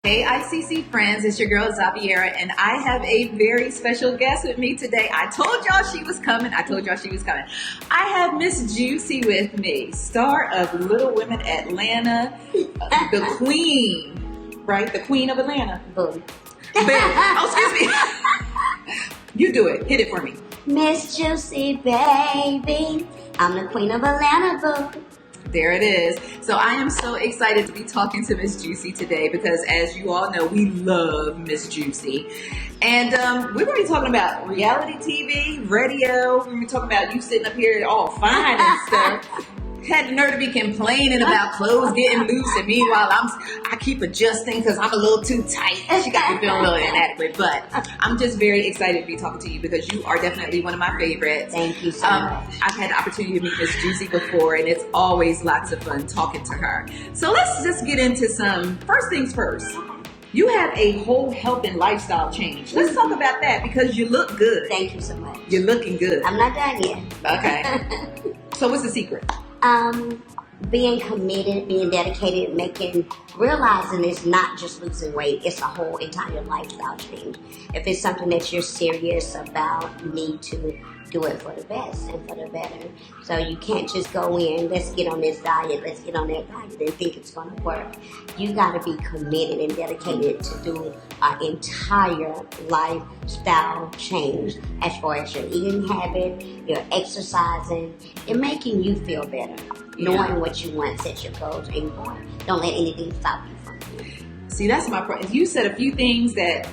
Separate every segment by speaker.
Speaker 1: Hey ICC friends, it's your girl Xaviera, and I have a very special guest with me today. I told y'all she was coming. I have Miss Juicy with me, star of Little Women Atlanta, the queen, right? The queen of Atlanta.
Speaker 2: Boom.
Speaker 1: Oh, excuse me. You do it. Hit it for me.
Speaker 2: Miss Juicy, baby. I'm the queen of Atlanta, boo.
Speaker 1: There it is. So I am so excited to be talking to Miss Juicy today because, as you all know, we love Miss Juicy. And we're going to be talking about reality TV, radio. We're going to be talking about you sitting up here all fine and stuff. Had the nerve to be complaining about clothes getting loose, and meanwhile I keep adjusting because I'm a little too tight. She got me feeling a little inadequate, but I'm just very excited to be talking to you because you are definitely one of my favorites.
Speaker 2: Thank you so much.
Speaker 1: I've had the opportunity to meet Miss Juicy before, and it's always lots of fun talking to her. So let's just get into some first things first. You had a whole health and lifestyle change. Let's talk about that because you look good.
Speaker 2: Thank you so much.
Speaker 1: You're looking good.
Speaker 2: I'm not done yet.
Speaker 1: Okay. So what's the secret?
Speaker 2: Being committed, being dedicated, realizing it's not just losing weight, it's a whole entire lifestyle change. If it's something that you're serious about, you need to do it for the best and for the better. So you can't just go in, let's get on this diet, let's get on that diet and think it's going to work. You got to be committed and dedicated to do an entire lifestyle change as far as your eating habit, your exercising, and making you feel better. Knowing what you want, set your goals, and don't let anything stop you from it.
Speaker 1: See, that's my problem. You said a few things that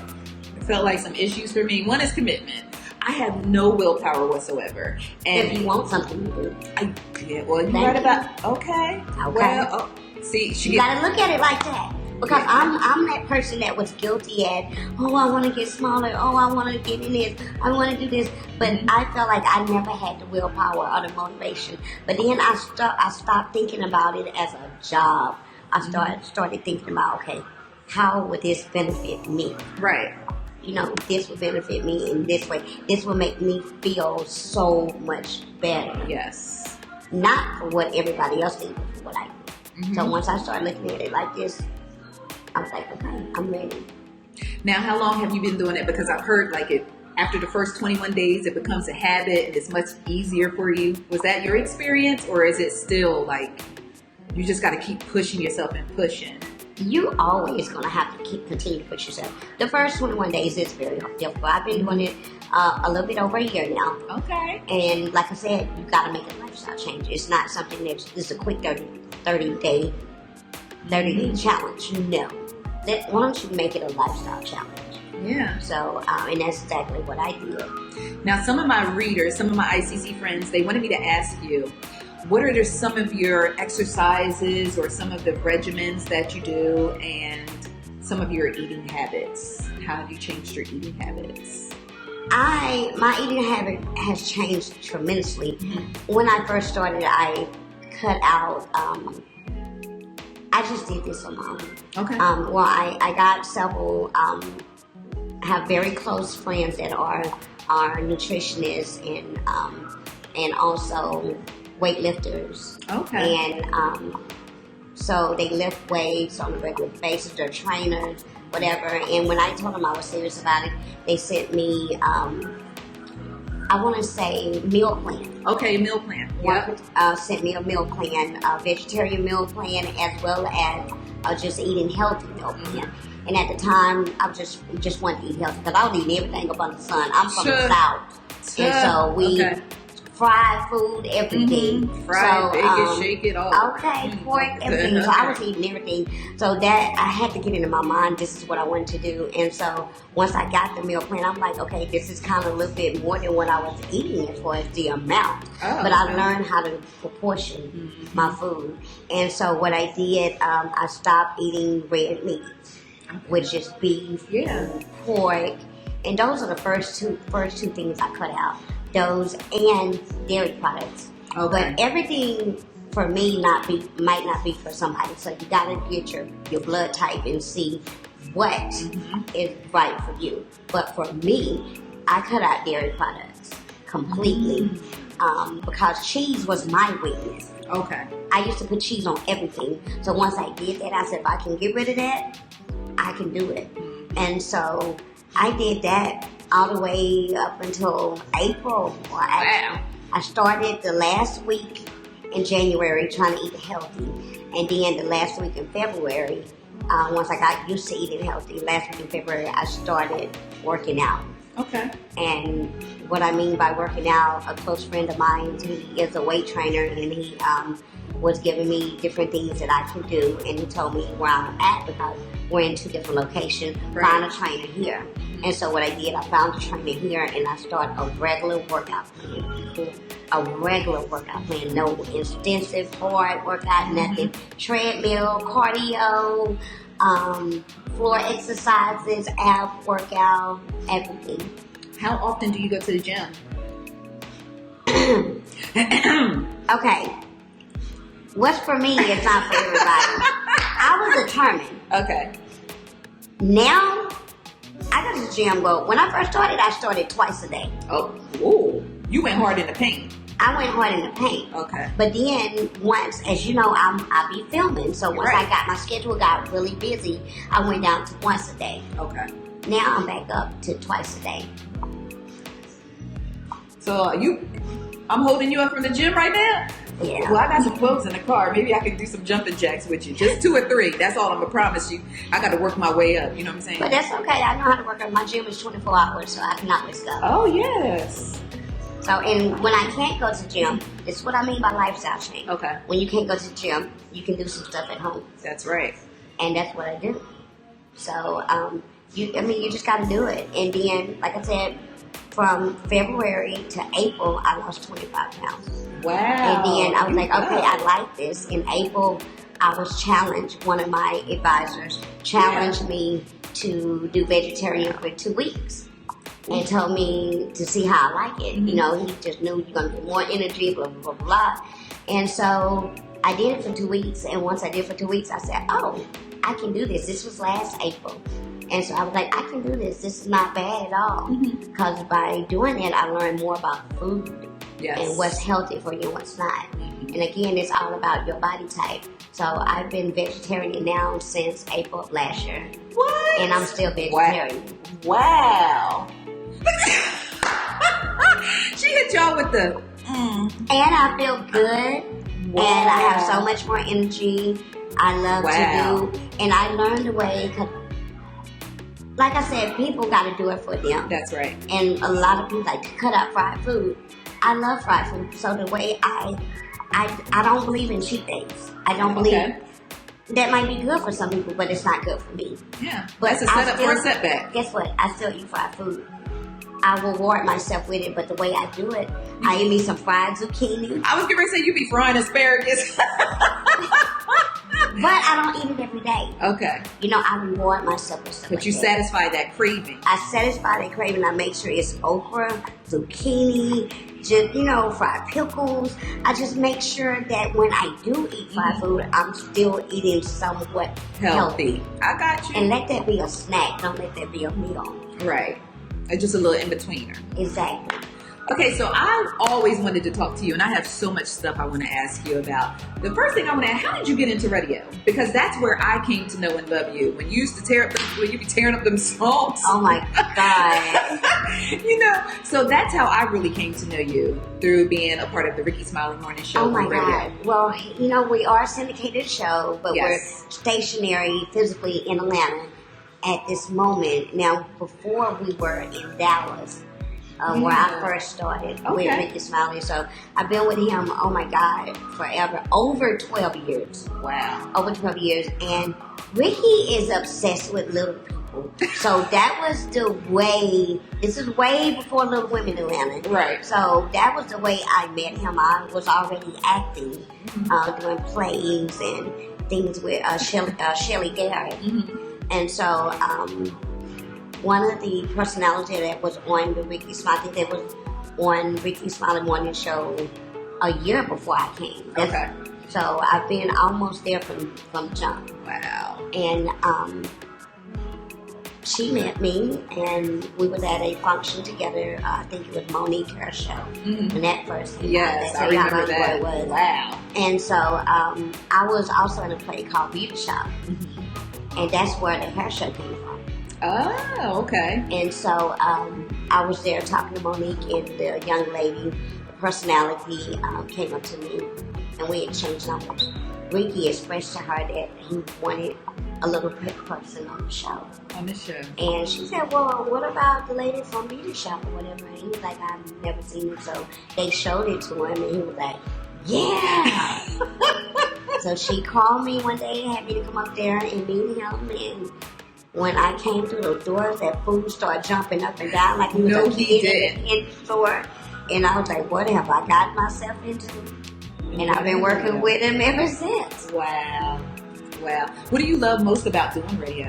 Speaker 1: felt like some issues for me. One is commitment. I have no willpower whatsoever. And
Speaker 2: if you want something to do.
Speaker 1: You're right about, okay. Well, see,
Speaker 2: you got to look at it like that. Because I'm that person that was guilty at, I want to get smaller, I want to get in this, I want to do this. But I felt like I never had the willpower or the motivation. But then I stopped thinking about it as a job. I started thinking about, okay, how would this benefit me?
Speaker 1: Right.
Speaker 2: This would benefit me in this way. This will make me feel so much better.
Speaker 1: Yes.
Speaker 2: Not for what everybody else thinks, but for what I do. Mm-hmm. So once I started looking at it like this, I was like, okay, I'm ready.
Speaker 1: Now, how long have you been doing it? Because I've heard after the first 21 days, it becomes a habit and it's much easier for you. Was that your experience, or is it still like you just got to keep pushing yourself and pushing?
Speaker 2: You always going to have to continue to push yourself. The first 21 days is very difficult. I've been doing it a little bit over a year now.
Speaker 1: Okay.
Speaker 2: And like I said, you got to make a lifestyle change. It's not something that's a quick 30-day challenge. No. Why don't you make it a lifestyle challenge?
Speaker 1: Yeah.
Speaker 2: So, and that's exactly what I did.
Speaker 1: Now, some of my readers, some of my ICC friends, they wanted me to ask you, what are some of your exercises or some of the regimens that you do and some of your eating habits? How have you changed your eating habits?
Speaker 2: My eating habit has changed tremendously. Mm-hmm. When I first started, I cut out, I just did this on my own.
Speaker 1: Okay.
Speaker 2: I got several, have very close friends that are nutritionists and also weightlifters.
Speaker 1: Okay.
Speaker 2: And so they lift weights on a regular basis. They're trainers, whatever. And when I told them I was serious about it, they sent me, I want to say meal plan.
Speaker 1: Okay, meal plan.
Speaker 2: Sent me a meal plan, a vegetarian meal plan, as well as just eating healthy meal plan. And at the time, I just wanted to eat healthy because I was eating everything up under the sun. I'm from the South, and so we fried food every day.
Speaker 1: Fried, bake it, shake it all.
Speaker 2: Okay, pork, everything. So I was eating everything. So that I had to get into my mind, this is what I wanted to do. And so once I got the meal plan, I'm like, okay, this is kind of a little bit more than what I was eating as far as the amount. But I learned how to proportion my food. And so what I did, I stopped eating red meat, which is beef, pork, and those are the first two things I cut out. Those and dairy products.
Speaker 1: Okay.
Speaker 2: But everything for me might not be for somebody. So you gotta get your blood type and see what is right for you. But for me, I cut out dairy products completely because cheese was my weakness.
Speaker 1: Okay.
Speaker 2: I used to put cheese on everything. So once I did that, I said, if I can get rid of that, I I can do it. And so I did that all the way up until April. Well,
Speaker 1: Wow.
Speaker 2: I started the last week in January trying to eat healthy. And then the last week in February, once I got used to eating healthy, last week in February, I started working out.
Speaker 1: Okay.
Speaker 2: And what I mean by working out, a close friend of mine, he is a weight trainer, and he was giving me different things that I can do, and he told me where I'm at because we're in 2 different locations.
Speaker 1: Right.
Speaker 2: Find a trainer here. And so what I did, I found a trainer here, and I started a regular workout plan. A regular workout plan, no extensive hard workout, nothing. Treadmill, cardio, floor exercises, ab workout, everything.
Speaker 1: How often do you go to the gym?
Speaker 2: Okay. What's for me is not for everybody. I was determined.
Speaker 1: Okay.
Speaker 2: Now, I go to the gym. Well, when I first started, I started twice a day.
Speaker 1: Oh, ooh. You went hard in the paint.
Speaker 2: I went hard in the paint.
Speaker 1: Okay.
Speaker 2: But then once, as you know, I be filming. So once
Speaker 1: Right.
Speaker 2: I got my schedule got really busy, I went down to once a day.
Speaker 1: Okay.
Speaker 2: Now I'm back up to twice a day.
Speaker 1: So I'm holding you up from the gym right now?
Speaker 2: Yeah.
Speaker 1: Well, I got some clothes in the car. Maybe I can do some jumping jacks with you. Just 2 or 3. That's all I'm gonna promise you. I got to work my way up. You know what I'm saying?
Speaker 2: But that's okay. I know how to work out. My gym is 24 hours, so I can always go.
Speaker 1: Oh, yes.
Speaker 2: So, and when I can't go to the gym, this is what I mean by lifestyle change.
Speaker 1: Okay.
Speaker 2: When you can't go to the gym, you can do some stuff at home.
Speaker 1: That's right.
Speaker 2: And that's what I do. So, you just got to do it. And then, like I said, from February to April, I lost 25 pounds.
Speaker 1: Wow.
Speaker 2: And then I was like,
Speaker 1: Wow.
Speaker 2: okay, I like this. In April, I was challenged. One of my advisors challenged me to do vegetarian for 2 weeks and told me to see how I like it. You know, he just knew you're going to get more energy, blah, blah, blah, blah. And so I did it for 2 weeks. And once I did it for 2 weeks, I said, oh, I can do this. This was last April. And so I was like, I can do this. This is not bad at all. Because by doing it, I learned more about food.
Speaker 1: Yes.
Speaker 2: And what's healthy for you and what's not. And again, it's all about your body type. So I've been vegetarian now since April of last year.
Speaker 1: What?
Speaker 2: And I'm still vegetarian.
Speaker 1: Wow. She hit y'all with the
Speaker 2: And I feel good.
Speaker 1: Wow.
Speaker 2: And I have so much more energy. I love
Speaker 1: Wow.
Speaker 2: to do. And I learned the way, cause like I said, people got to do it for them.
Speaker 1: That's right.
Speaker 2: And a lot of people like to cut out fried food. I love fried food. So the way I don't believe in cheat days. I don't believe that might be good for some people, but it's not good for me.
Speaker 1: Yeah.
Speaker 2: But
Speaker 1: That's a
Speaker 2: I
Speaker 1: setup
Speaker 2: still-
Speaker 1: for a setback.
Speaker 2: Guess what? I still eat fried food. I reward myself with it, but the way I do it, I eat me some fried zucchini.
Speaker 1: I was getting ready to say you be frying asparagus.
Speaker 2: But I don't eat it every day.
Speaker 1: Okay.
Speaker 2: You know, I reward myself with stuff
Speaker 1: But
Speaker 2: like
Speaker 1: you
Speaker 2: that.
Speaker 1: satisfy that craving.
Speaker 2: I satisfy that craving. I make sure it's okra, zucchini, just, fried pickles. I just make sure that when I do eat fried food, I'm still eating somewhat healthy.
Speaker 1: I got you.
Speaker 2: And let that be a snack. Don't let that be a meal.
Speaker 1: Right. It's just a little in-betweener.
Speaker 2: Exactly.
Speaker 1: Okay, so I've always wanted to talk to you, and I have so much stuff I want to ask you about. The first thing I want to ask, how did you get into radio? Because that's where I came to know and love you. When you used to when you be tearing up them songs.
Speaker 2: Oh my God.
Speaker 1: So that's how I really came to know you, through being a part of the Ricky Smiley Morning Show
Speaker 2: Oh my
Speaker 1: on radio.
Speaker 2: God. Well, we are a syndicated show, but
Speaker 1: Yes.
Speaker 2: we're stationary physically in Atlanta at this moment. Now, before we were in Dallas, where I first started with Ricky Smiley. So I've been with him, oh my God, forever. Over 12 years.
Speaker 1: Wow.
Speaker 2: Over 12 years. And Ricky is obsessed with little people. So that was the way, this is way before Little Women Atlanta.
Speaker 1: Right.
Speaker 2: So that was the way I met him. I was already acting, doing plays and things with Shelley Garrett. And so, one of the personalities that was on the Ricky Smiley, I think that was on Ricky Smiley Morning Show a year before I came.
Speaker 1: Okay.
Speaker 2: So I've been almost there from jump.
Speaker 1: Wow.
Speaker 2: And she met me, and we was at a function together. I think it was Monique her show. When that first came out.
Speaker 1: Yes,
Speaker 2: That's
Speaker 1: I
Speaker 2: how
Speaker 1: remember
Speaker 2: long
Speaker 1: that.
Speaker 2: ago it was.
Speaker 1: Wow.
Speaker 2: And so I was also in a play called Beauty Shop. And that's where the hair show came from.
Speaker 1: Oh, okay.
Speaker 2: And so I was there talking to Monique, and the young lady, the personality, came up to me, and we exchanged numbers. Ricky expressed to her that he wanted a little person on the show.
Speaker 1: On the show.
Speaker 2: And she said, well, what about the lady from Beauty Shop or whatever? And he was like, I've never seen it. So they showed it to him, and he was like, yeah. So she called me one day and had me to come up there and meet him. And when I came through the doors, that food started jumping up and down like he was a kid in the store. And I was like, what have I got myself into? And I've been working with him ever since.
Speaker 1: Wow. Wow. What do you love most about doing radio?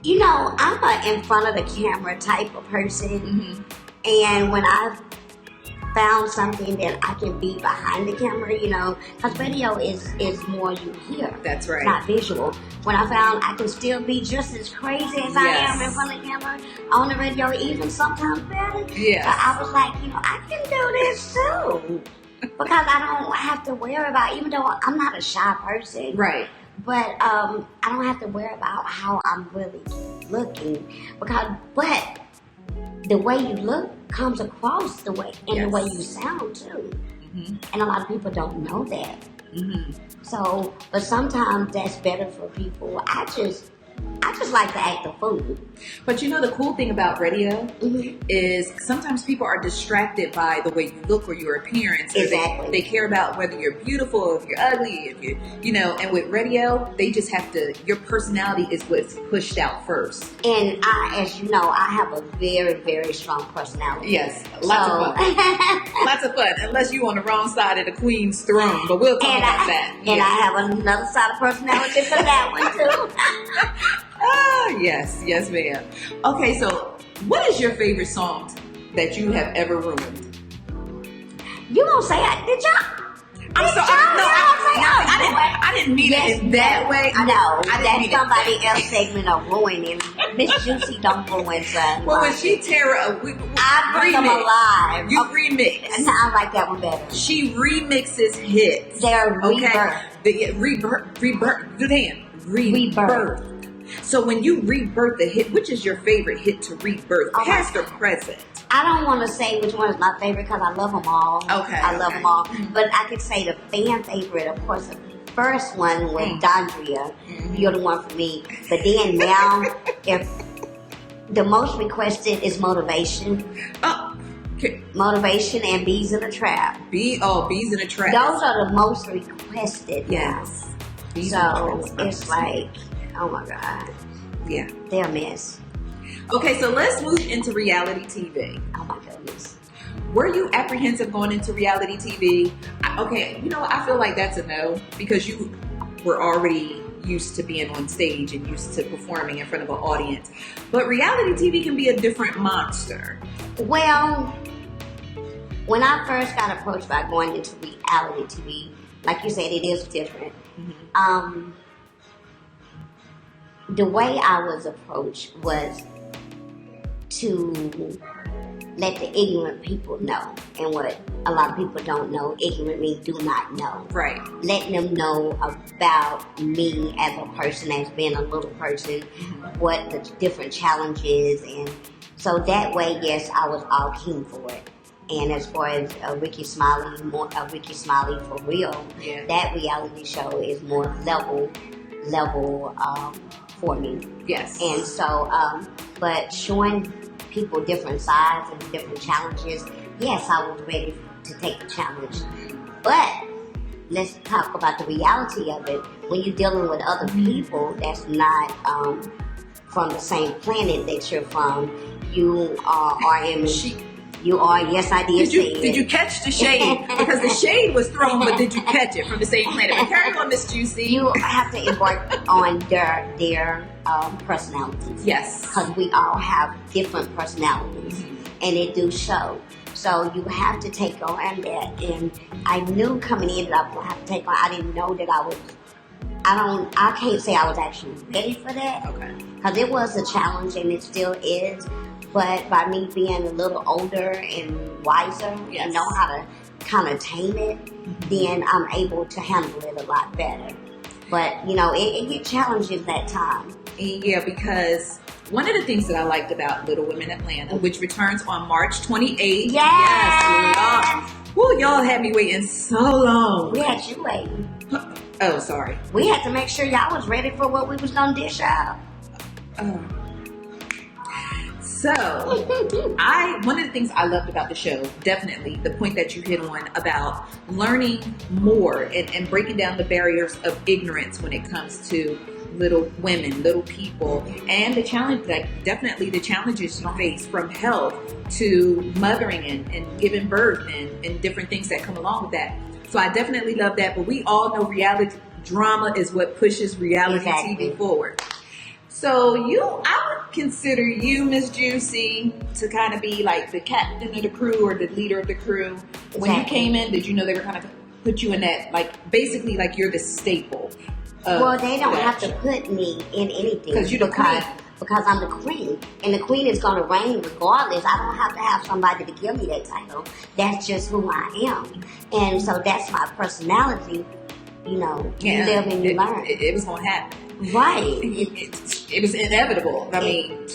Speaker 2: You know, I'm a in front of the camera type of person.
Speaker 1: Mm-hmm.
Speaker 2: And when I've found something that I can be behind the camera, you know, because radio is more you hear.
Speaker 1: That's right.
Speaker 2: It's not visual. When I found I can still be just as crazy as I am in front of the camera on the radio, even sometimes better.
Speaker 1: Yeah.
Speaker 2: So I was like, you know, I can do this too. Because I don't have to worry about, even though I'm not a shy person.
Speaker 1: Right.
Speaker 2: But I don't have to worry about how I'm really looking. But the way you look comes across the way, and the way you sound too. Mm-hmm. And a lot of people don't know that. Mm-hmm. So, but sometimes that's better for people. I just like to act a fool.
Speaker 1: But you know, the cool thing about radio is sometimes people are distracted by the way you look or your appearance.
Speaker 2: Exactly.
Speaker 1: They care about whether you're beautiful or if you're ugly, if you know, and with radio, they just have to, your personality is what's pushed out first.
Speaker 2: And as you know, I have a very, very strong personality.
Speaker 1: Yes. Lots of fun. Lots of fun. Unless you're on the wrong side of the queen's throne, but we'll talk about that.
Speaker 2: And I have another side of personality for that one too.
Speaker 1: Yes, ma'am. Okay, so what is your favorite song that you have ever ruined?
Speaker 2: You gonna say it? Did y'all?
Speaker 1: I'm sorry. I didn't mean it in that way.
Speaker 2: That's somebody else's segment of ruining. Miss Juicy don't ruin something.
Speaker 1: Well, when she I
Speaker 2: bring them alive.
Speaker 1: You remix.
Speaker 2: And I like that one better.
Speaker 1: She remixes hits.
Speaker 2: They're rebirth.
Speaker 1: Rebirth. Do the hand. Rebirth. So when you rebirth a hit, which is your favorite hit to rebirth, past or present?
Speaker 2: I don't want to say which one is my favorite because I love them all.
Speaker 1: Okay.
Speaker 2: I love them all. But I could say the fan favorite, of course, the first one was Dondria. You're the one for me. But then now, if the most requested is Motivation.
Speaker 1: Oh, okay.
Speaker 2: Motivation and Bees in a Trap.
Speaker 1: Bees in a Trap.
Speaker 2: Those are the most requested.
Speaker 1: Yes.
Speaker 2: So it's like, oh my God.
Speaker 1: Yeah.
Speaker 2: They're a mess.
Speaker 1: Okay, so let's move into reality TV.
Speaker 2: Oh my goodness.
Speaker 1: Were you apprehensive going into reality TV? Okay, you know, I feel like that's a no because you were already used to being on stage and used to performing in front of an audience. But reality TV can be a different monster.
Speaker 2: Well, when I first got approached about going into reality TV, like you said, it is different. Mm-hmm. The way I was approached was to let the ignorant people know. And what a lot of people don't know, ignorant means do not know.
Speaker 1: Right.
Speaker 2: Letting them know about me as a person, as being a little person, what the different challenges. And so that way, yes, I was all keen for it. And as far as Ricky Smiley for real, that reality show is more level for me.
Speaker 1: Yes.
Speaker 2: And so, but showing people different sides and different challenges, yes, I was ready to take the challenge. But let's talk about the reality of it. When you're dealing with other people that's not from the same planet that you're from, you are in... You are, yes, I did say it.
Speaker 1: Did you catch the shade? Because the shade was thrown, but did you catch it from the same planet? But carry on, Miss Juicy.
Speaker 2: You have to embark on their personalities.
Speaker 1: Yes.
Speaker 2: Because we all have different personalities, and it do show. So you have to take on that. And I knew coming in that I would have to take on. I didn't know that I can't say I was actually ready for that.
Speaker 1: Okay.
Speaker 2: Because it was a challenge, and it still is. But by me being a little older and wiser and know how to kind of tainted, then I'm able to handle it a lot better. But, you know, it get challenging that time.
Speaker 1: Yeah, because one of the things that I liked about Little Women Atlanta, which returns on March 28th.
Speaker 2: Yes.
Speaker 1: Woo, y'all had me waiting so long.
Speaker 2: We had you waiting.
Speaker 1: Oh, sorry.
Speaker 2: We had to make sure y'all was ready for what we was going to dish out.
Speaker 1: So, one of the things I loved about the show, definitely the point that you hit on about learning more and breaking down the barriers of ignorance when it comes to little women, little people, and the challenge, definitely the challenges you face from health to mothering and giving birth and different things that come along with that. So I definitely love that, but we all know reality drama is what pushes reality TV forward. So I would consider you, Miss Juicy, to kind of be like the captain of the crew or the leader of the crew. When you came in, did you know they were kind of put you in that, like, basically like you're the staple?
Speaker 2: Well, they don't have to put me in anything because I'm the queen, and the queen is going to reign regardless. I don't have to have somebody to give me that title. That's just who I am, and so that's my personality. You know, you live and you learn.
Speaker 1: It was going to happen.
Speaker 2: Right.
Speaker 1: It was inevitable. I mean,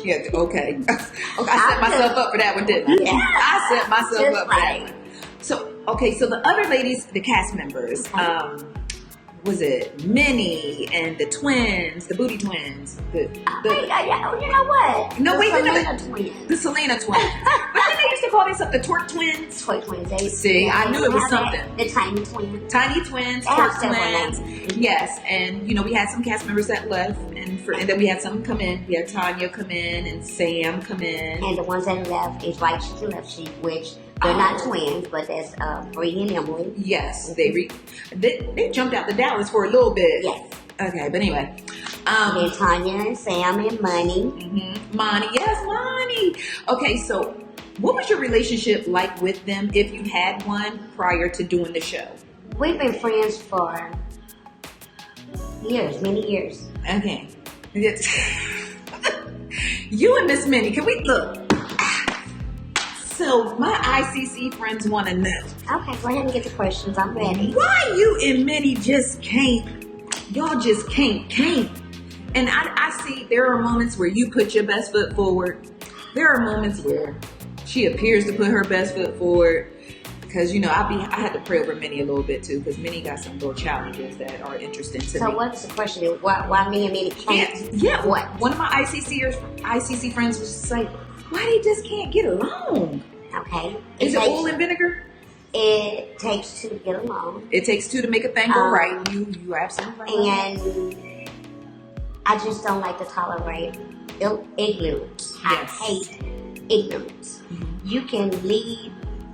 Speaker 1: yeah, okay. I set myself up for that one, didn't I?
Speaker 2: Yeah.
Speaker 1: I set myself
Speaker 2: Just
Speaker 1: up for that one. So the other ladies, the cast members, was it Minnie and the twins, the booty twins?
Speaker 2: You know what?
Speaker 1: No, wait,
Speaker 2: Selena twins.
Speaker 1: The Selena twins. But then they used to call themselves the Twerk twins.
Speaker 2: Toy twins.
Speaker 1: See, I knew it was something.
Speaker 2: The tiny twins.
Speaker 1: Tiny twins, Twerk twins. Yes, and we had some cast members that left, and then we had some come in. We had Tanya come in and Sam come in.
Speaker 2: And the ones that left is Right Sheep and Left Sheep, which they're not twins, but that's Bree and Emily.
Speaker 1: Yes, they jumped out to Dallas for a little bit.
Speaker 2: Yes.
Speaker 1: Okay, but anyway.
Speaker 2: Then Tanya and Sam and Money.
Speaker 1: Mm-hmm. Money, yes, Money. Okay, so what was your relationship like with them, if you had one, prior to doing the show?
Speaker 2: We've been friends for years, many years.
Speaker 1: Okay. You and Miss Minnie, can we look? So my ICC friends want to know.
Speaker 2: Okay, go ahead and get the questions. I'm ready.
Speaker 1: Why you and Minnie just can't? Y'all just can't. And I see there are moments where you put your best foot forward. There are moments where she appears to put her best foot forward. Because, I had to pray over Minnie a little bit too. Because Minnie got some little challenges that are interesting to me.
Speaker 2: So what's the question? Why me and Minnie can't?
Speaker 1: Yeah. What? One of my ICC friends was just like, why they just can't get along?
Speaker 2: Okay.
Speaker 1: Is it oil and vinegar?
Speaker 2: It takes two to get along.
Speaker 1: It takes two to make a thing go right. You are absolutely right.
Speaker 2: And I just don't like to tolerate ignorance.
Speaker 1: Yes.
Speaker 2: I hate ignorance. Mm-hmm. You can lead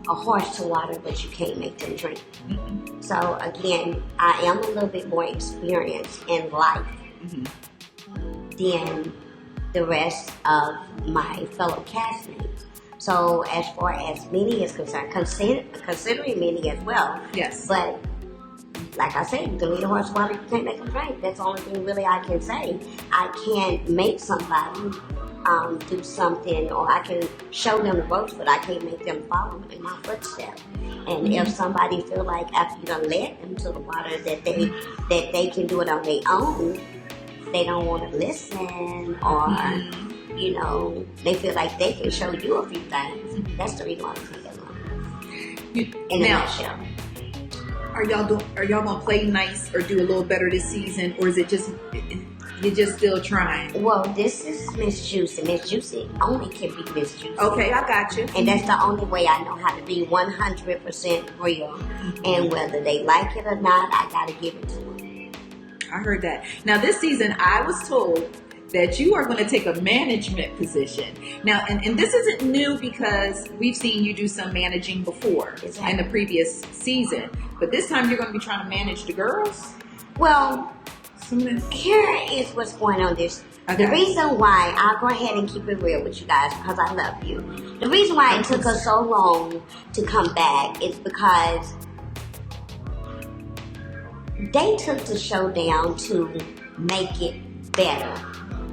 Speaker 2: a horse to water, but you can't make them drink. Mm-hmm. So again, I am a little bit more experienced in life than the rest of my fellow castmates. So as far as Minnie is concerned, considering Minnie as well.
Speaker 1: Yes.
Speaker 2: But like I said, you can lead a horse to water, you can't make them drink. That's the only thing really I can say. I can't make somebody do something, or I can show them the ropes, but I can't make them follow in my footsteps. And if somebody feel like after you done led them to the water that they can do it on their own, they don't want to listen, or they feel like they can show you a few things. That's the reason why we can't get along. In a nutshell.
Speaker 1: Are y'all gonna play nice or do a little better this season, or is it just you're just still trying?
Speaker 2: Well, this is Miss Juicy. Miss Juicy only can be Miss Juicy.
Speaker 1: Okay, I got you.
Speaker 2: And that's the only way I know how to be 100% real. And whether they like it or not, I gotta give it to them.
Speaker 1: I heard that. Now this season, I was told that you are going to take a management position. Now, and this isn't new because we've seen you do some managing before in the previous season. But this time you're going to be trying to manage the girls?
Speaker 2: Well, here is what's going on this.
Speaker 1: Okay.
Speaker 2: The reason why, I'll go ahead and keep it real with you guys because I love you. The reason why it took us so long to come back is because they took the show down to make it better.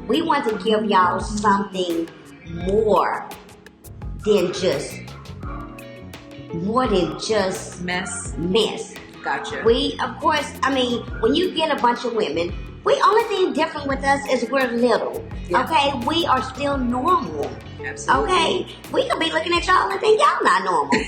Speaker 2: We want to give y'all something more than just mess.
Speaker 1: Gotcha.
Speaker 2: We, of course, I mean, when you get a bunch of women, only thing different with us is we're little.
Speaker 1: Yeah.
Speaker 2: Okay, we are still normal.
Speaker 1: Absolutely.
Speaker 2: Okay, we could be looking at y'all and think y'all not normal. But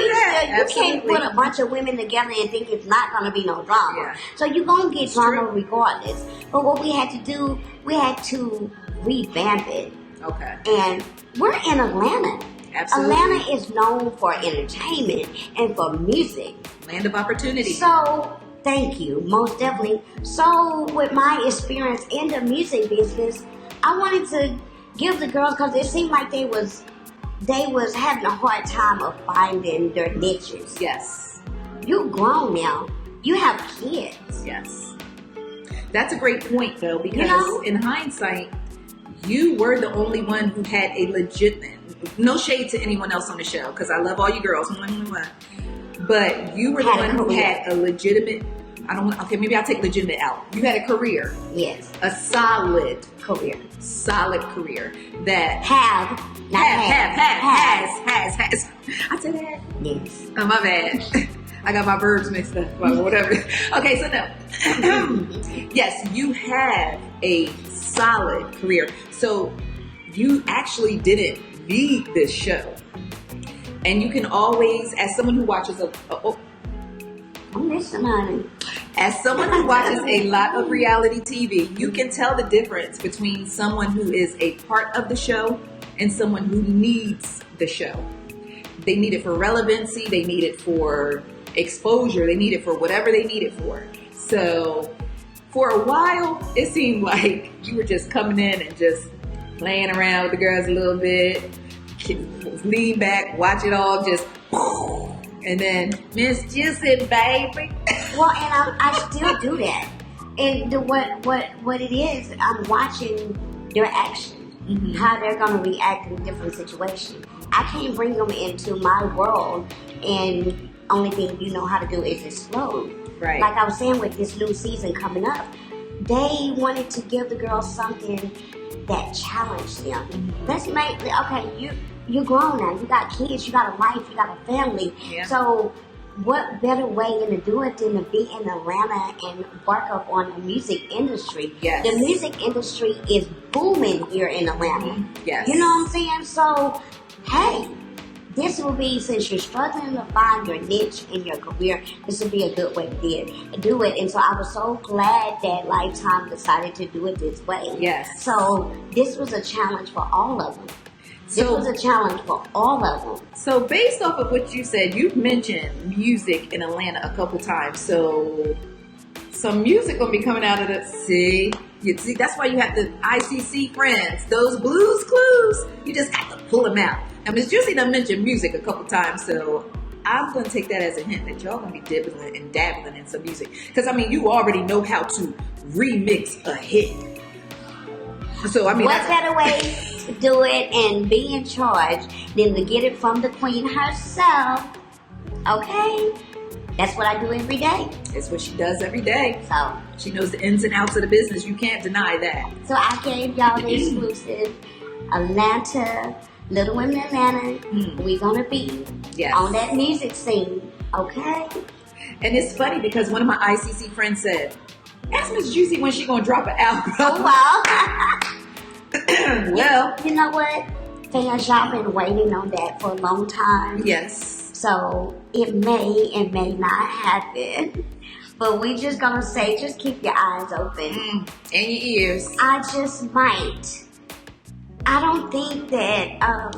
Speaker 2: you can't put a bunch of women together and think it's not going to be no drama.
Speaker 1: Yeah.
Speaker 2: So you're going to get drama regardless. But what we had to do, we had to revamp it.
Speaker 1: Okay.
Speaker 2: And we're in Atlanta.
Speaker 1: Absolutely.
Speaker 2: Atlanta is known for entertainment and for music.
Speaker 1: Land of opportunity.
Speaker 2: So, thank you, most definitely. So, with my experience in the music business, I wanted to give the girls, because it seemed like they was having a hard time of finding their niches.
Speaker 1: Yes.
Speaker 2: You're grown now. You have kids.
Speaker 1: Yes. That's a great point, though, because in hindsight, you were the only one who had a legitimate, no shade to anyone else on the show, because I love all you girls, but you were the one who had a legitimate, maybe I'll take legitimate out. You had a career.
Speaker 2: Yes.
Speaker 1: A solid
Speaker 2: career.
Speaker 1: That
Speaker 2: has.
Speaker 1: I said that?
Speaker 2: Yes.
Speaker 1: Oh, my bad. I got my verbs mixed up, or whatever. Okay, so no. Yes, you have a solid career. So you actually didn't need this show. And you can always, as someone who watches
Speaker 2: I'm listening, honey.
Speaker 1: As someone who watches a lot of reality TV, you can tell the difference between someone who is a part of the show and someone who needs the show. They need it for relevancy. They need it for exposure. They need it for whatever they need it for. So for a while, it seemed like you were just coming in and just playing around with the girls a little bit, lean back, watch it all, just and then Miss Juicy, baby.
Speaker 2: Well, and I still do that. And what it is, I'm watching their action, how they're going to react in different situations. I can't bring them into my world, and only thing you know how to do is explode.
Speaker 1: Right.
Speaker 2: Like I was saying, with this new season coming up, they wanted to give the girls something that challenged them. Let's make, okay, you're grown now. You got kids, you got a life, you got a family.
Speaker 1: Yeah.
Speaker 2: So what better way than to do it than to be in Atlanta and work up on the music industry?
Speaker 1: Yes.
Speaker 2: The music industry is booming here in Atlanta.
Speaker 1: Yes.
Speaker 2: You know what I'm saying? So, hey, this will be, since you're struggling to find your niche in your career, this would be a good way to do it. And so I was so glad that Lifetime decided to do it this way.
Speaker 1: Yes.
Speaker 2: So this was a challenge for all of them. This was a challenge for all of them.
Speaker 1: So based off of what you said, you've mentioned music in Atlanta a couple times. So some music will be coming out of the See, that's why you have the ICC friends, those Blues Clues. You just have to pull them out. Now, Miss Juicy done mentioned music a couple times, so I'm going to take that as a hint that y'all going to be dibbling and dabbling in some music. Because, I mean, you already know how to remix a hit. So, I mean,
Speaker 2: what better way to do it and be in charge than to get it from the queen herself? Okay? That's what I do every day.
Speaker 1: It's what she does every day.
Speaker 2: So
Speaker 1: she knows the ins and outs of the business. You can't deny that.
Speaker 2: So I gave y'all the exclusive Atlanta, Little Women Atlanta. We're going to be on that music scene. Okay?
Speaker 1: And it's funny because one of my ICC friends said, ask Miss Juicy when she going to drop an album.
Speaker 2: Oh, well.
Speaker 1: Well.
Speaker 2: You know what? Fans, y'all been waiting on that for a long time.
Speaker 1: Yes.
Speaker 2: So it may and may not happen. But we just gonna say, just keep your eyes open.
Speaker 1: And your ears.
Speaker 2: I just might. I don't think that, I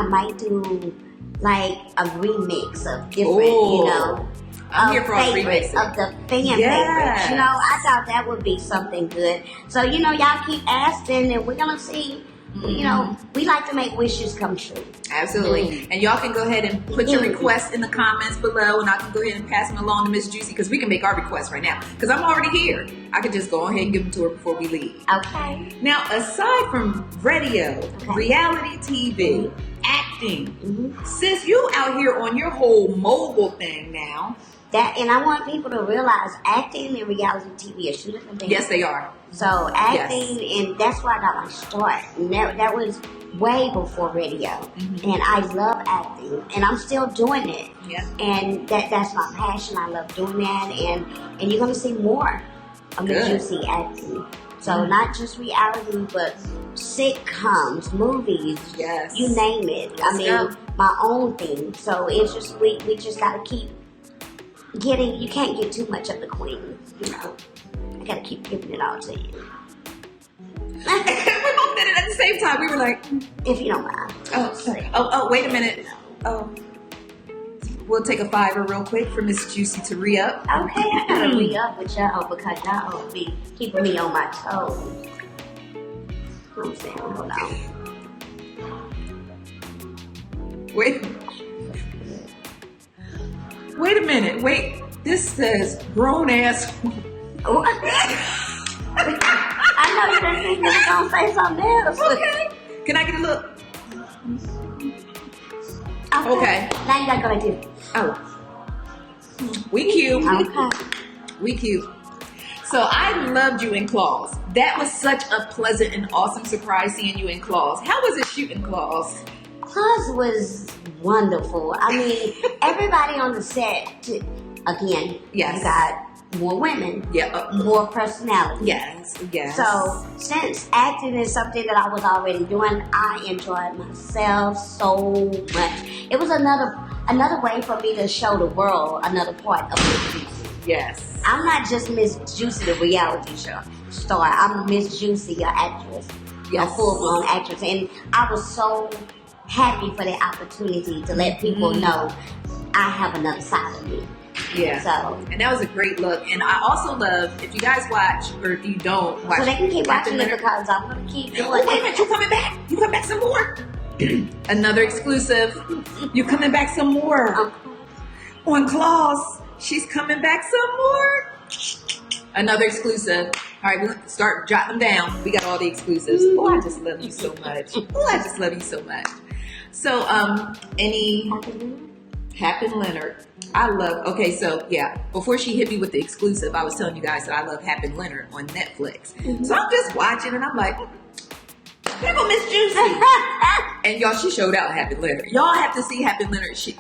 Speaker 2: might do like a remix of different, you know,
Speaker 1: I'm here for
Speaker 2: favorites of the fan favorites. You know, I thought that would be something good. So, you know, y'all keep asking and we're gonna see. You know, we like to make wishes come true.
Speaker 1: Absolutely. And y'all can go ahead and put your requests in the comments below, and I can go ahead and pass them along to Miss Juicy, because we can make our requests right now. Because I'm already here. I could just go ahead and give them to her before we leave.
Speaker 2: Okay.
Speaker 1: Now, aside from radio, reality TV, acting, sis, you out here on your whole mobile thing now.
Speaker 2: That, and I want people to realize acting and reality TV are two different things.
Speaker 1: Yes, they are.
Speaker 2: So acting, and that's where I got my start. And that was way before radio.
Speaker 1: Mm-hmm.
Speaker 2: And I love acting, and I'm still doing it.
Speaker 1: Yeah.
Speaker 2: And that's my passion. I love doing that, and you're gonna see more of Miss Juicy acting. So not just reality, but sitcoms, movies,
Speaker 1: yes,
Speaker 2: you name it. My own thing. So it's just we just gotta keep getting. You can't get too much of the queen, you know. I gotta keep giving it all to you.
Speaker 1: We both did it at the same time. We were like,
Speaker 2: if you don't mind.
Speaker 1: Oh, sorry. Oh, wait a minute. Oh, we'll take a $5 real quick for Miss Juicy to re-up.
Speaker 2: Okay, I gotta re-up with y'all because y'all be keeping me on my toes. I'm saying, hold on.
Speaker 1: Wait a minute. Wait. This says grown ass.
Speaker 2: I know you didn't think you were gonna say something else.
Speaker 1: Okay. Can I get a look? Okay.
Speaker 2: Now you gotta go like this.
Speaker 1: Oh. We cute.
Speaker 2: Okay.
Speaker 1: We cute. So I loved you in Claws. That was such a pleasant and awesome surprise seeing you in Claws. How was it shooting Claws?
Speaker 2: Claws was wonderful. I mean, everybody on the set, again,
Speaker 1: yes,
Speaker 2: you got more women, more personality.
Speaker 1: Yes.
Speaker 2: So since acting is something that I was already doing, I enjoyed myself so much. It was another way for me to show the world another part of Miss Juicy.
Speaker 1: Yes.
Speaker 2: I'm not just Miss Juicy, the reality show star. I'm Miss Juicy, an actress, a full-blown actress, and I was so happy for the opportunity to let people know I have another side of me.
Speaker 1: Yeah.
Speaker 2: So,
Speaker 1: and that was a great look. And I also love, if you guys watch, or if you don't watch,
Speaker 2: so they can keep watching it because I'm going to keep doing it.
Speaker 1: Wait a minute, you coming back? You come back some more? Another exclusive. You coming back some more? On Claws, she's coming back some more. Another exclusive. All right, we'll start jotting them down. We got all the exclusives. Oh, I just love you so much. So, any Happen Leonard. I love, okay, so yeah, before she hit me with the exclusive, I was telling you guys that I love Happen Leonard on Netflix. So I'm just watching and I'm like, here go Miss Juicy. And y'all, she showed out Happen Leonard. Y'all have to see Happen Leonard. She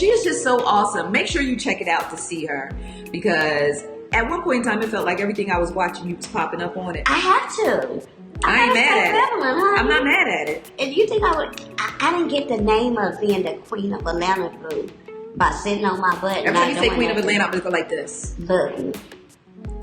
Speaker 1: is just so awesome. Make sure you check it out to see her, because at one point in time, it felt like everything I was watching, you was popping up on it.
Speaker 2: I have to.
Speaker 1: I ain't mad at it.
Speaker 2: Huh?
Speaker 1: I'm not mad at it.
Speaker 2: And you think I didn't get the name of being the Queen of Atlanta through by sitting on my butt.
Speaker 1: Every time you say Queen of Atlanta, I'm going to go like this.
Speaker 2: Button.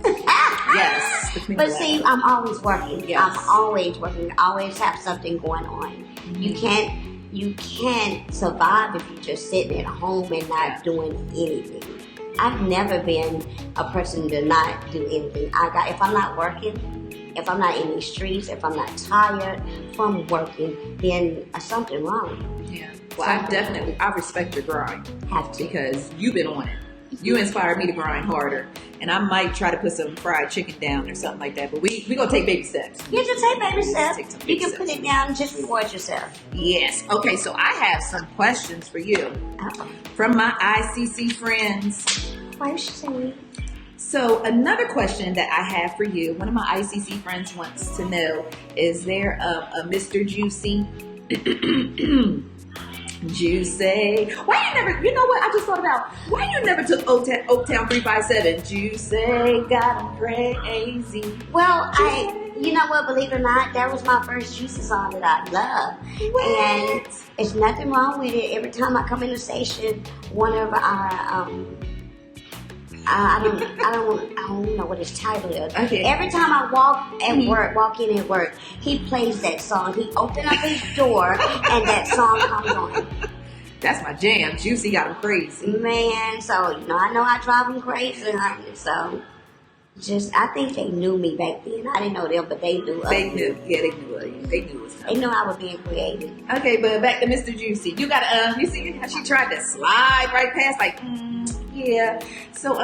Speaker 1: Yes. The Queen
Speaker 2: but
Speaker 1: of
Speaker 2: see,
Speaker 1: Atlanta.
Speaker 2: I'm always working.
Speaker 1: Yes.
Speaker 2: I'm always working. I always have something going on. Mm-hmm. You can't survive if you're just sitting at home and not doing anything. I've never been a person to not do anything. If I'm not working, if I'm not in the streets, if I'm not tired from working, then something wrong.
Speaker 1: Yeah. Well, I respect your grind.
Speaker 2: Have to.
Speaker 1: Because you've been on it. You inspired me to grind harder. And I might try to put some fried chicken down or something like that. But we gonna take baby steps.
Speaker 2: You just take baby steps. You can put it down and just reward yourself.
Speaker 1: Yes. Okay, so I have some questions for you. From my ICC friends.
Speaker 2: Why is she saying?
Speaker 1: So another question that I have for you, one of my ICC friends wants to know, is there a Mr. Juicy? Juicy. Why you never, you know what, I just thought about, why you never took Oaktown 357? Juicy got him crazy.
Speaker 2: Well, you know what, believe it or not, that was my first Juicy song that I love.
Speaker 1: What?
Speaker 2: And it's nothing wrong with it. Every time I come in the station, one of our, I don't know what his title is.
Speaker 1: Okay.
Speaker 2: Every time I walk in at work, he plays that song. He opens up his door and that song comes on.
Speaker 1: That's my jam. Juicy got him crazy.
Speaker 2: Man, so I know I drive him crazy, honey. So I think they knew me back then. I didn't know them, but they knew us.
Speaker 1: They knew. Yeah, they knew you. They knew us.
Speaker 2: They knew I was being creative.
Speaker 1: Okay, but back to Mr. Juicy. You gotta, you see how she tried to slide right past, like, yeah. So,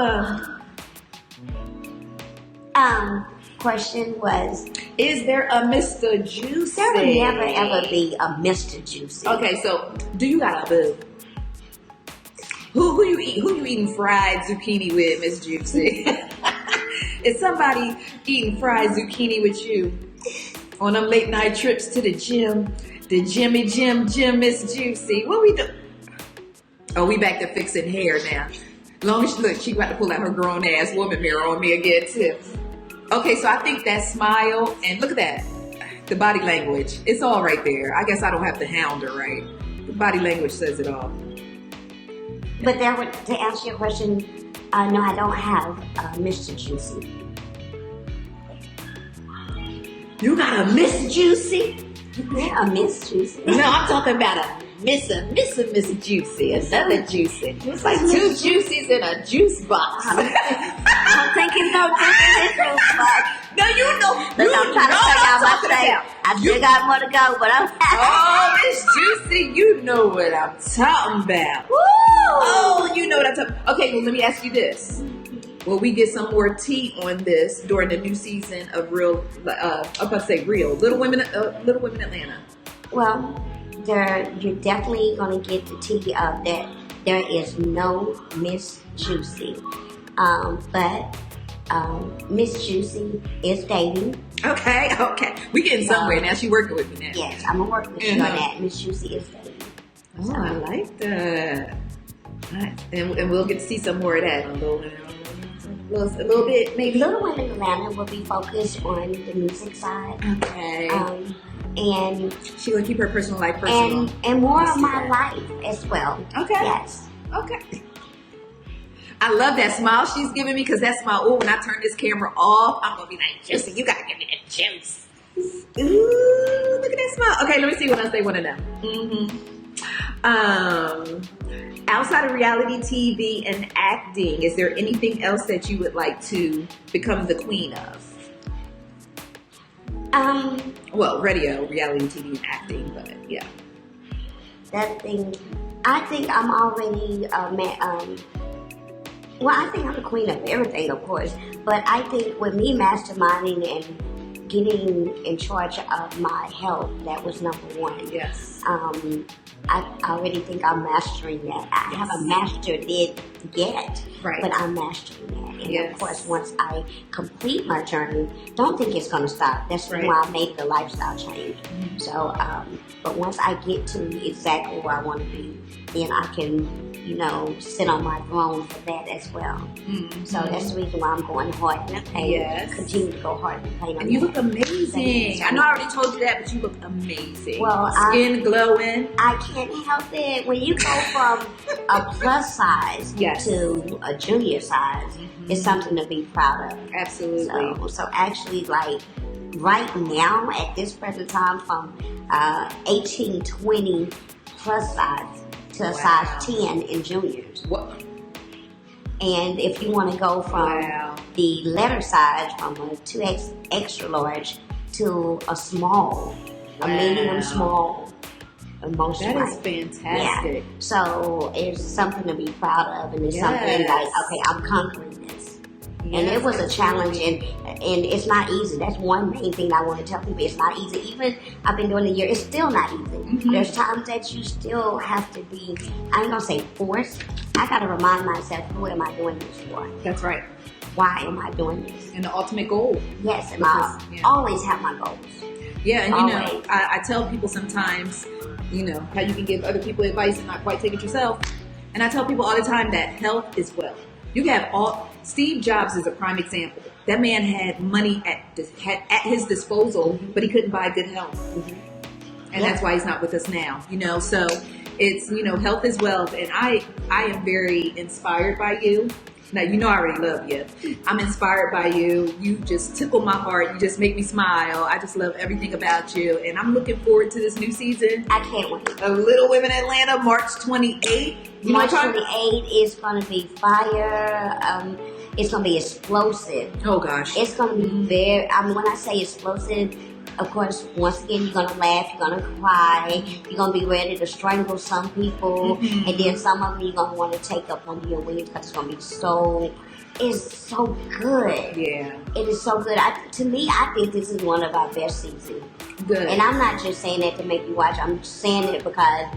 Speaker 2: question was,
Speaker 1: is there a Mr. Juicy?
Speaker 2: There will never ever be a Mr. Juicy.
Speaker 1: Okay, so do you got a boo? Who you eat? Who you eating fried zucchini with, Miss Juicy? Is somebody eating fried zucchini with you on them late night trips to the gym? The Jimmy Jim, Miss Juicy. What we do? Oh, we back to fixing hair now. Long as she got to pull out her grown ass woman mirror on me again too. Okay, so I think that smile and look at that, the body language. It's all right there. I guess I don't have to hound her, right? The body language says it all.
Speaker 2: But that would, to answer your question, no, I don't have Mr. Juicy.
Speaker 1: You got a Miss Juicy?
Speaker 2: Yeah, a Miss Juicy.
Speaker 1: No, I'm talking about a Miss Juicy, another Juicy. It's like two Juicies in a juice box.
Speaker 2: I'm thinking no juice box.
Speaker 1: No, you know.
Speaker 2: Look, I'm trying to figure out my state. I still got more to go, but I'm.
Speaker 1: Oh, Miss Juicy, you know what I'm talking about.
Speaker 2: Woo!
Speaker 1: Oh, you know what I'm talking about. Okay, well, let me ask you this. Will we get some more tea on this during the new season of Little Women Atlanta?
Speaker 2: Well, you're definitely going to get the tea of that. There is no Miss Juicy, but Miss Juicy is dating.
Speaker 1: Okay, we getting somewhere now. She working with me now.
Speaker 2: Yes, I'm gonna work with you on that. Miss Juicy is dating.
Speaker 1: Oh, I like that. Nice. And we'll get to see some more of that. A little bit, maybe.
Speaker 2: Little Women Atlanta will be focused on the music side.
Speaker 1: Okay.
Speaker 2: And
Speaker 1: she will keep her personal life personal.
Speaker 2: And more of my life as well.
Speaker 1: Okay.
Speaker 2: Yes.
Speaker 1: Okay. I love that smile she's giving me because that smile, when I turn this camera off, I'm going to be like, Juicy, you got to give me that juice. Ooh, look at that smile. Okay, let me see what else they want to know. Outside of reality TV and acting, is there anything else that you would like to become the queen of? Well, radio, reality TV, and acting, but yeah.
Speaker 2: That thing, I think I'm already well, I think I'm the queen of everything, of course. But I think with me masterminding and getting in charge of my health, that was number one.
Speaker 1: Yes.
Speaker 2: I already think I'm mastering that. I haven't mastered it yet,
Speaker 1: right,
Speaker 2: but I'm mastering that. And
Speaker 1: yes,
Speaker 2: of course, once I complete my journey, don't think it's going to stop. That's
Speaker 1: right,
Speaker 2: why I made the lifestyle change. Mm-hmm. So, but once I get to exactly where I want to be, then I can, sit on my throne for that as well. Mm-hmm. So that's the reason why I'm going hard in the paint.
Speaker 1: Yes.
Speaker 2: Continue to go hard in the paint.
Speaker 1: And you look amazing. I know I already told you that, but you look amazing.
Speaker 2: Well,
Speaker 1: skin glowing.
Speaker 2: I can't help it. When you go from a plus size to a junior size, it's something to be proud of.
Speaker 1: Absolutely.
Speaker 2: So actually, like right now, at this present time, from 18, 20 plus size to a size 10 in juniors.
Speaker 1: What?
Speaker 2: And if you want to go from the letter size from a 2X extra large to a small, a medium small, emotional.
Speaker 1: That is fantastic.
Speaker 2: Yeah. So it's something to be proud of, and it's something like, okay, I'm conquering this. Yes, and it was a challenge, and it's not easy. That's one main thing I want to tell people. It's not easy. Even I've been doing it a year, it's still not easy. Mm-hmm. There's times that you still have to be, I ain't gonna say forced. I gotta remind myself, who am I doing this for?
Speaker 1: That's right.
Speaker 2: Why am I doing this?
Speaker 1: And the ultimate goal.
Speaker 2: Yes, and I always have my goals.
Speaker 1: Yeah, and I tell people sometimes, how you can give other people advice and not quite take it yourself. And I tell people all the time that health is wealth. You can have Steve Jobs is a prime example. That man had money at his disposal, but he couldn't buy good health. Mm-hmm. And that's why he's not with us now, So it's, health is wealth. And I am very inspired by you. Now, I already love you. I'm inspired by you. You just tickle my heart. You just make me smile. I just love everything about you. And I'm looking forward to this new season.
Speaker 2: I can't wait.
Speaker 1: Of Little Women Atlanta, March 28th.
Speaker 2: March 28th is going to be fire. It's going to be explosive.
Speaker 1: Oh, gosh.
Speaker 2: It's going to be very, when I say explosive, of course, once again, you're going to laugh, you're going to cry, you're going to be ready to strangle some people, and then some of them you're going to want to take up under your wings because it's going to be it's so good.
Speaker 1: Yeah.
Speaker 2: It is so good. To me, I think this is one of our best seasons.
Speaker 1: Good.
Speaker 2: And I'm not just saying that to make you watch. I'm saying it because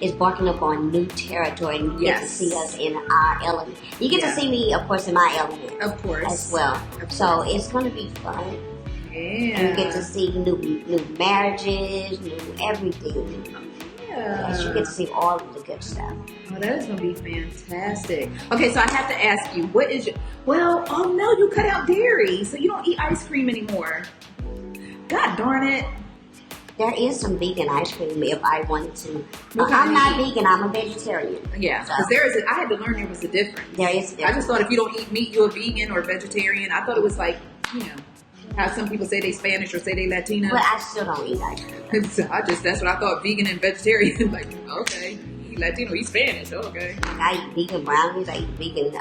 Speaker 2: is barking up on new territory, and you get to see us in our element. You get to see me, of course, in my element,
Speaker 1: of course,
Speaker 2: as well. So it's going to be fun.
Speaker 1: Yeah.
Speaker 2: And you get to see new marriages, new everything.
Speaker 1: Yeah.
Speaker 2: Yes, you get to see all of the good stuff.
Speaker 1: Oh, that is going to be fantastic. Okay, so I have to ask you, what is your... Well, oh no, you cut out dairy, so you don't eat ice cream anymore. God darn it.
Speaker 2: There is some vegan ice cream if I wanted to. I'm not vegan, I'm a vegetarian.
Speaker 1: Yeah, because I had to learn there was a difference.
Speaker 2: There is a difference.
Speaker 1: I just thought if you don't eat meat, you're a vegan or vegetarian. I thought it was like, how some people say they Spanish or say they Latino.
Speaker 2: But I still don't eat ice cream.
Speaker 1: So that's what I thought, vegan and vegetarian. Like, okay, you Latino, you Spanish, okay.
Speaker 2: I eat vegan brownies, I eat vegan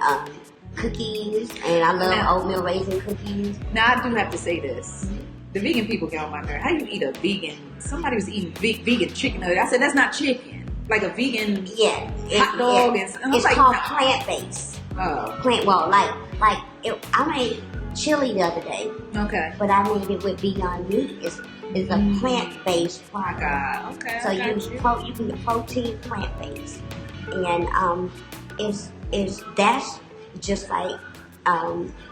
Speaker 2: cookies, and I love oatmeal raisin cookies.
Speaker 1: Now, I do have to say this. The vegan people get on my nerve. How you eat a vegan? Somebody was eating vegan chicken. I said, that's not chicken. Like a vegan hot dog. And
Speaker 2: it's
Speaker 1: like,
Speaker 2: called plant-based.
Speaker 1: Oh.
Speaker 2: I made chili the other day.
Speaker 1: Okay.
Speaker 2: But I made it with Beyond Meat. It's a plant-based product.
Speaker 1: God. Okay.
Speaker 2: So you can get protein plant-based. And that's just like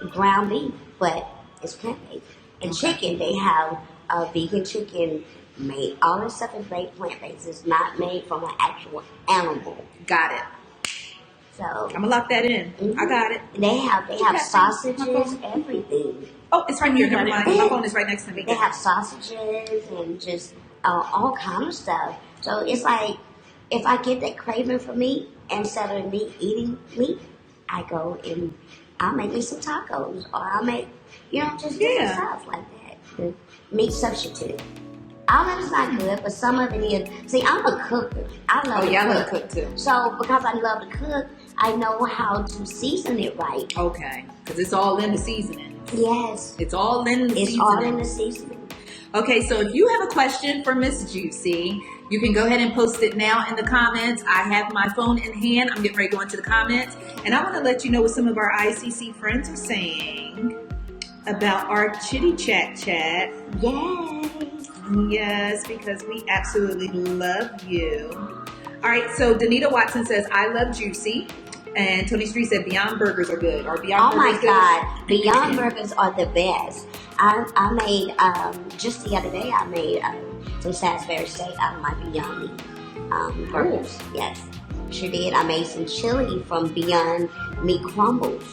Speaker 2: ground beef, but it's plant-based. And chicken, they have vegan chicken made. All this stuff is made plant-based. It's not made from an actual animal.
Speaker 1: Got it.
Speaker 2: So
Speaker 1: I'm gonna lock that in. I got it.
Speaker 2: They have sausages, everything.
Speaker 1: Oh, it's right here. Never mind. My phone is right next to me.
Speaker 2: They have sausages and just all kind of stuff. So it's like if I get that craving for meat, instead of me eating meat, I go and I'll make me some tacos, or I'll make just different stuff like that. The meat substitute. All of it's not good, but some of it is. See, I'm a cooker. I love to cook.
Speaker 1: I love to cook too.
Speaker 2: So because I love to cook, I know how to season it right.
Speaker 1: Okay, because it's all in the seasoning.
Speaker 2: Yes.
Speaker 1: It's all in the seasoning.
Speaker 2: It's all in the seasoning.
Speaker 1: Okay, so if you have a question for Miss Juicy, you can go ahead and post it now in the comments. I have my phone in hand. I'm getting ready to go into the comments. And I want to let you know what some of our ICC friends are saying about our chitty chat.
Speaker 2: Yay!
Speaker 1: Yes, because we absolutely love you. All right, so Danita Watson says, I love Juicy. And Tony Street said, Beyond Burgers are good. Are Beyond Burgers good?
Speaker 2: Oh my God, Beyond Burgers are the best. I made, just the other day, I made some Salisbury steak out of my Beyond Meat burgers. Yes, sure did. I made some chili from Beyond Meat crumbles.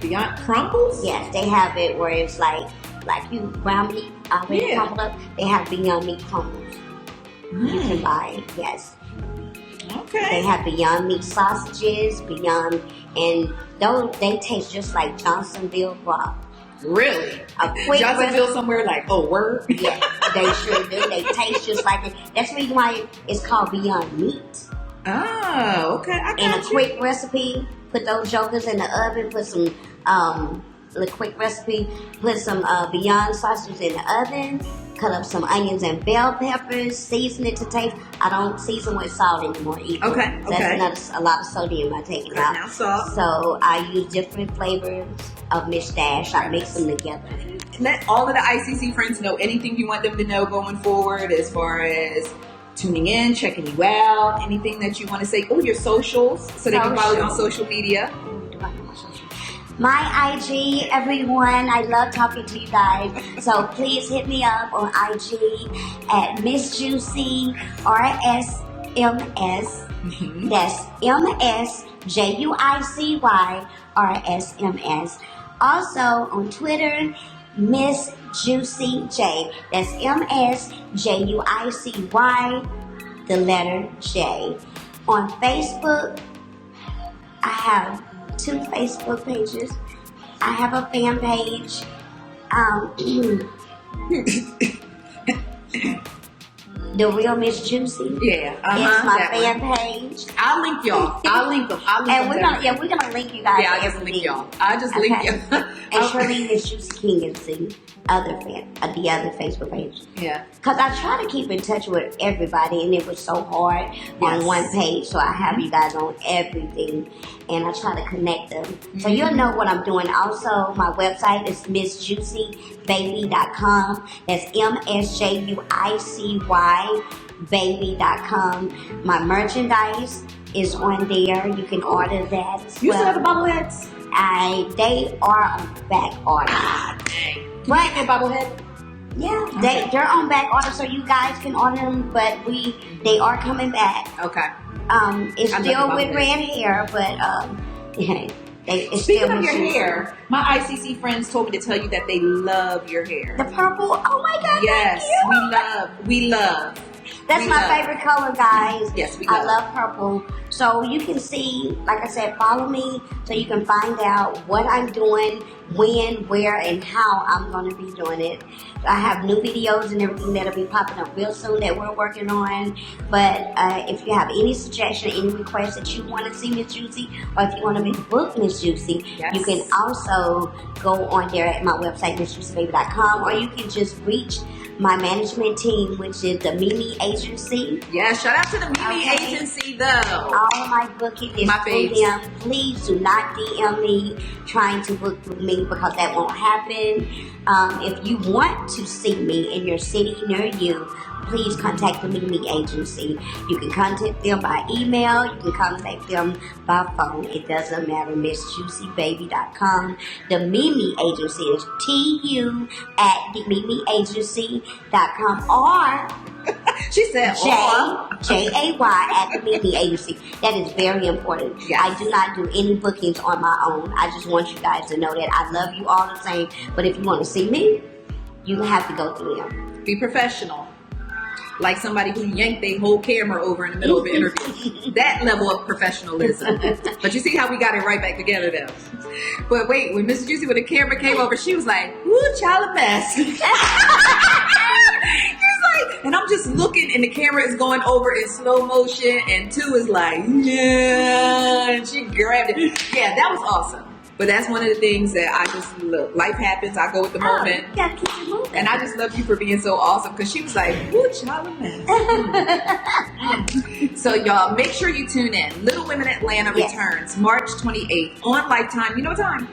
Speaker 1: Beyond crumbles?
Speaker 2: Yes, they have it where it's like you ground meat already crumbled up. They have Beyond Meat crumbles. You can buy it, yes.
Speaker 1: Okay.
Speaker 2: They have Beyond Meat sausages, and those, they taste just like Johnsonville broth.
Speaker 1: Really?
Speaker 2: Johnsonville
Speaker 1: somewhere like, word?
Speaker 2: Yeah, they sure do. They taste just like it. That's the reason why it's called Beyond Meat.
Speaker 1: Oh, okay.
Speaker 2: And a quick recipe, put those jokers in the oven, put some, a quick recipe, put some Beyond sausage in the oven, cut up some onions and bell peppers, season it to taste. I don't season with salt anymore either.
Speaker 1: Okay,
Speaker 2: so that's a lot of sodium I take it out.
Speaker 1: Now salt.
Speaker 2: So I use different flavors of Miss Dash. I mix them together.
Speaker 1: Let all of the ICC friends know anything you want them to know going forward as far as tuning in, checking you out, anything that you want to say. Oh, your socials, so they can follow you on social media.
Speaker 2: My IG, everyone. I love talking to you guys. So please hit me up on IG at Miss Juicy RSMS. That's MSJUICY Also on Twitter, Miss Juicy J. That's MSJUICY, the letter J. On Facebook, I have 2 Facebook pages. I have a fan page. The Real Miss Juicy.
Speaker 1: Yeah,
Speaker 2: it's my fan page.
Speaker 1: I'll link y'all. I'll link them.
Speaker 2: And we're gonna link you guys.
Speaker 1: Yeah, I'll just link y'all. I'll just link you.
Speaker 2: And Shirley Miss Juicy King is the other Facebook page.
Speaker 1: Yeah.
Speaker 2: Because I try to keep in touch with everybody, and it was so hard on one page. So I have you guys on everything, and I try to connect them. So you'll know what I'm doing. Also, my website is MissJuicyBaby.com. That's MSJUICY CandidBaby.com. My merchandise is on there. You can order that.
Speaker 1: You still have the bobbleheads?
Speaker 2: They are on back order.
Speaker 1: Dang.
Speaker 2: But
Speaker 1: Can you bobblehead?
Speaker 2: yeah,
Speaker 1: Okay.
Speaker 2: they're on back order, so you guys can order them. But they are coming back.
Speaker 1: Okay.
Speaker 2: It's
Speaker 1: I love
Speaker 2: still
Speaker 1: the
Speaker 2: with
Speaker 1: bobblehead.
Speaker 2: red hair, but it's
Speaker 1: Speaking
Speaker 2: still
Speaker 1: of your
Speaker 2: with
Speaker 1: hair, my ICC friends told me to tell you that they love your hair.
Speaker 2: the purple. Oh my God!
Speaker 1: Yes,
Speaker 2: thank you.
Speaker 1: we love.
Speaker 2: That's
Speaker 1: we
Speaker 2: my
Speaker 1: love.
Speaker 2: favorite color, guys.
Speaker 1: Yes, we
Speaker 2: I
Speaker 1: love.
Speaker 2: love purple. So you can see, like I said, follow me so you can find out what I'm doing, when, where, and how I'm going to be doing it. I have new videos and everything that'll be popping up real soon that we're working on. But if you have any suggestion, any requests that you want to see Miss Juicy, or if you want to be book Miss Juicy,
Speaker 1: Yes.
Speaker 2: you can also go on there at my website, MissJuicyBaby.com, or you can just reach my management team, which is the Mimi Agency.
Speaker 1: Yeah, shout out to the Mimi
Speaker 2: Okay.
Speaker 1: Agency though.
Speaker 2: All of my booking is
Speaker 1: My
Speaker 2: through
Speaker 1: faves.
Speaker 2: them. Please do not DM me trying to book with me because that won't happen. If you want to see me in your city near you, please contact the Mimi Agency. You can contact them by email. You can contact them by phone. It doesn't matter. MissJuicyBaby.com. The Mimi Agency is TU at the MimiAgency.com or
Speaker 1: She said,
Speaker 2: Jay at the Mimi Agency. That is very important.
Speaker 1: Yes.
Speaker 2: I do not do any bookings on my own. I just want you guys to know that I love you all the same. But if you want to see me, you have to go through them.
Speaker 1: be professional. Like somebody who yanked their whole camera over in the middle of an interview. That level of professionalism. But you see how we got it right back together though. But wait, when Miss Juicy, when the camera came over, she was like, "Ooh, child a mess." She's like, and I'm just looking, and the camera is going over in slow motion, and two is like, "Yeah," and she grabbed it. Yeah, that was awesome. But that's one of the things that I just love. Life happens. I go with the moment.
Speaker 2: You gotta keep it moving.
Speaker 1: And I just love you for being so awesome because she was like, "Ooh, child of mess." So y'all, make sure you tune in. Little Women Atlanta
Speaker 2: Yes.
Speaker 1: returns March 28th on Lifetime. You know what time?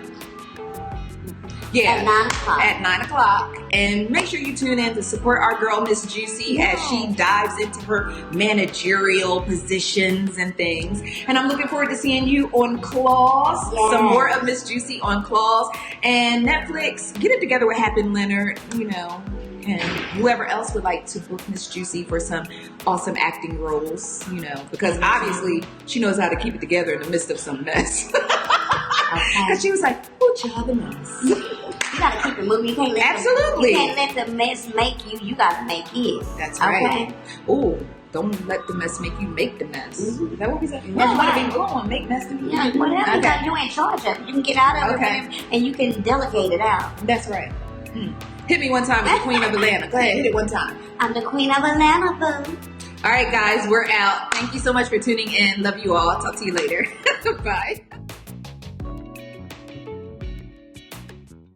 Speaker 1: Yeah.
Speaker 2: At 9 o'clock.
Speaker 1: At 9 o'clock. And make sure you tune in to support our girl, Miss Juicy, as she dives into her managerial positions and things. And I'm looking forward to seeing you on Claws.
Speaker 2: Yes.
Speaker 1: Some more of Miss Juicy on Claws. And Netflix, get it together with Happen Leonard, and whoever else would like to book Miss Juicy for some awesome acting roles, because obviously she knows how to keep it together in the midst of some mess. Because she was like, "Oh, child, the mess."
Speaker 2: You gotta keep it moving. You can't let
Speaker 1: Absolutely.
Speaker 2: You can't let the mess make you. You gotta make it.
Speaker 1: That's right.
Speaker 2: Okay?
Speaker 1: Oh, don't let the mess make you make the mess.
Speaker 2: Mhm.
Speaker 1: Is that what we said?
Speaker 2: That's
Speaker 1: No,
Speaker 2: right.
Speaker 1: go on, make mess to me.
Speaker 2: Yeah, whatever.
Speaker 1: Okay.
Speaker 2: Because you're in charge of it. You can get out of
Speaker 1: Okay.
Speaker 2: it and you can delegate it out.
Speaker 1: That's right. Hit me one time with the Queen of Atlanta. Go ahead, hit it one time.
Speaker 2: I'm the Queen of Atlanta, boo.
Speaker 1: All right, guys, we're out. Thank you so much for tuning in. Love you all. Talk to you later. Bye.